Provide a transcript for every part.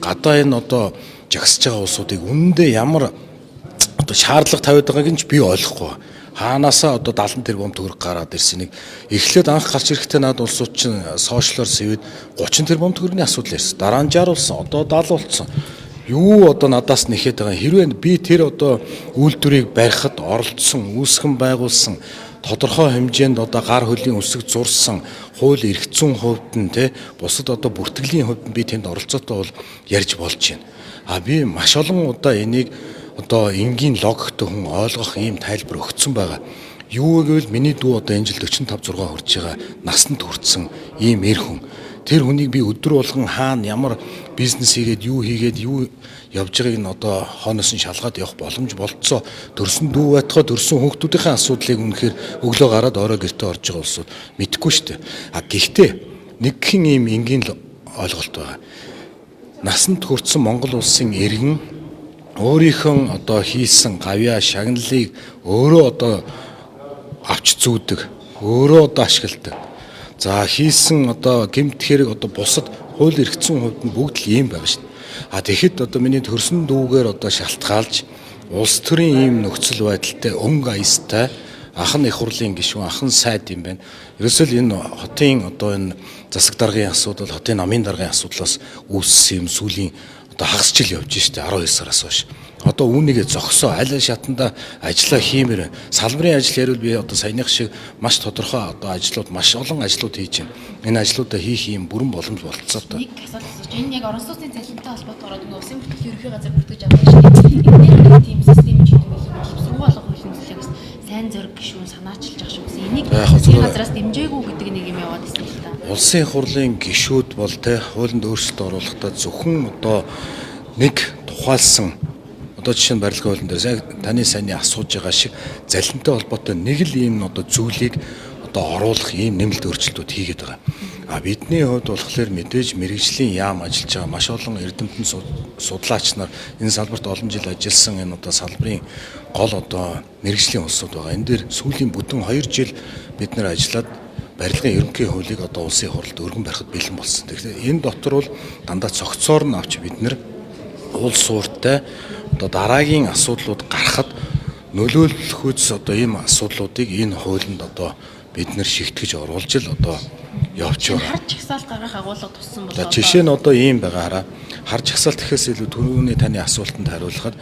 гадаа энэ одоо жагсаж байгаа улсуудыг үнэндээ ямар одоо шаардлага тавиад байгааг нь би ойлгохгүй. Хаанаасаа одоо 70 тэрбум төгрөг гараад ирсэн. Эхлээд анх гарч ирэхдээ над улсууд чинь сошиалор сэвэд 30 тэрбум төгрөгийн асуудал ирсэн. Дараа нь 60 болсон. Одоо 70 болсон. Юу одоо надаас нэхэд байгаа хэрвээ би тэр одоо үйлдвэрийг барихад оролцсон, үүсгэн байгуулсан тодорхой хэмжээнд одоо гар хөлийн үсэг зурсан хууль эрх зүйн хувьд нь бусад одоо бүртгэлийн хувьд нь би тэнд оролцоотой бол ярьж болж байна. Би маш олон удаа энийг одоо энгийн логиктой хүн ойлгох ийм тайлбар өгсөн байгаа. Юу гэвэл миний дүү одоо энэ жил 45 6 хүрж байгаа насанд хүрсэн ийм эр хүн. Тэр хүнийг би өдөр болгон хаана ямар бизнес хийгээд юу явж байгааг нь одоо хооноос нь шалгаад явах боломж болцоо. Төрсөн дүү байтугай төрсөн хүүхдүүдийн асуудлыг үнэхээр өглөө гараад орой гэртээ орж байгаа улсууд мэдэхгүй шүү дээ. Гэхдээ нэг хэн ийм энгийн ойлголт байгаа. Насанд хүрсэн Монгол улсын иргэн өөрийнхөө одоо хийсэн гавьяа шагналыг өөрөө одоо авч зүүдэг, өөрөө одоо ашигладаг. За хийсэн одоо гэмт хэрэг одоо бусад хууль эрх зүйн хувьд нь бүгд л ийм байгаа шүү дээ. Тэгэхэд одоо миний төрсөн дүүгээр одоо шалтгаалж улс төрийн ийм нөхцөл байдалтай өнгө аястай ахан их хурлын гишүүн ахан сайд юм байна. Ерөөсөө л энэ хотын одоо энэ засаг даргын асуудал, хотын намын даргын асуудлаас үүссэн юм сүүлийн одоо хагас жил явж штэ 12 сараас хойш. Одоо үүнийгээ зогсоо аль шатанда ажиллаа хиймээр салбарын ажил ярил би одоо саяных шиг маш тодорхой одоо ажлууд маш олон ажлууд хийж байна. Энэ ажлуудаа хийх юм бүрэн боломж болцоотой. Нэг асуулт асууж энэ яг орон сууцны цалинтай холбоотойгоор нэг улсын бүртгэл ерөнхий газар бүртгэж авдаг шиг энэ тийм систем чинь боловсрол олох хөлнөслөгс сайн зориг гишүүн санаачилж ах шүү гэсэн. Энийг засгийн газраас дэмжээгүй гэдэг нэг юм яваад ирсэн л та. Улсын хурлын гишүүд бол хуулинд өөрчлөлт оруулахдаа зөвхөн одоо нэг тухайлсан одоо жишээ нь барилгын хуулийн дээр таны сайн асууж байгаа шиг залинтай холбоотой нэг л ийм одоо зүйлийг одоо оруулах ийм нэмэлт өөрчлөлтүүд хийгээд байгаа. Бидний хувьд болохоор мэдээж мэрэгжлийн яам ажиллаж байгаа маш олон эрдэмтэн судлаач нар энэ салбарт олон жил ажилласан энэ одоо салбарын гол одоо мэрэгжлийн улсууд байгаа. Энэ дээр сүүлийн бүтэн 2 жил бид нэр ажиллаад барилгын ерөнхий хуулийг одоо улсын хурлд өргөн барихад бэлэн болсон. Тэгэхээр энэ дотор бол дандаа цогцоор нь авч бид нэр улс суурьтай одоо дараагийн асуудлууд гарахад нөлөөлөхүйц одоо ийм асуудлуудыг энэ хуулинд одоо бид нэр шигтгэж оруулж л одоо явж байгаа. Харж чагсаалт гаргах агуулга туссан болоо. Жишээ нь одоо ийм байгаа хараа. Харж чагсаалт гэхээс илүү түрүүний таны асуултанд хариулахад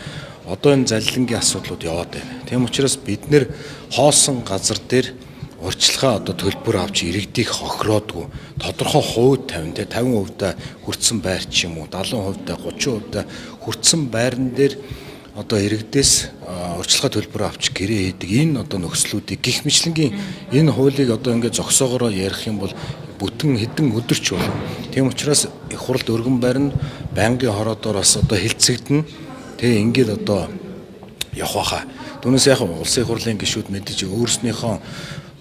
одоо энэ залилангийн асуудлууд яваад байна. Тийм учраас бид нэр хоосон газар дээр урьдчилгаа одоо төлбөр авч иргэдийг хохироодгүй тодорхой хувь 50% хүртсэн байр ч юм уу 70% 30% хүртсэн байран дээр одоо иргэдээс урьдчилгаа төлбөр авч гэрээ хийдэг энэ одоо нөхцлүүдийг гих мэтлэнгийн энэ хуулийг одоо ингээд зогсоогоороо ярих юм бол бүтэн хэдэн өдөрч болно. Тийм учраас их хурлд өргөн барина байнгын хороодоор бас одоо хилцэгдэн тэгээ ингээд одоо явах байхаа. Түүнээс яг улсын хурлын гишүүд мэдээж өөрснийхөө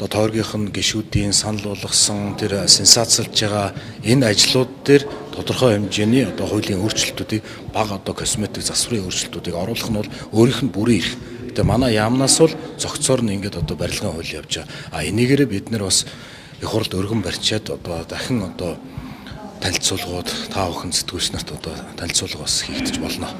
одоо тойргийнх нь гишүүдийн санал болгосон тэр сенсацлж байгаа энэ ажлууд дээр тодорхой хэмжээний одоо хуулийн өөрчлөлтүүдийг бага одоо косметик засварын өөрчлөлтүүдийг оруулах нь бол өөрийнх нь бүрэн эрх. Тэгээ манай яамнаас бол зохицоор нь ингээд одоо барилгын хууль явж байгаа. Энийгээрээ бид нэр бас их хурлд өргөн барьчаад одоо дахин одоо танилцуулгууд та бүхэн сэтгүүлч нарт одоо танилцуулга бас хийгдэж болно.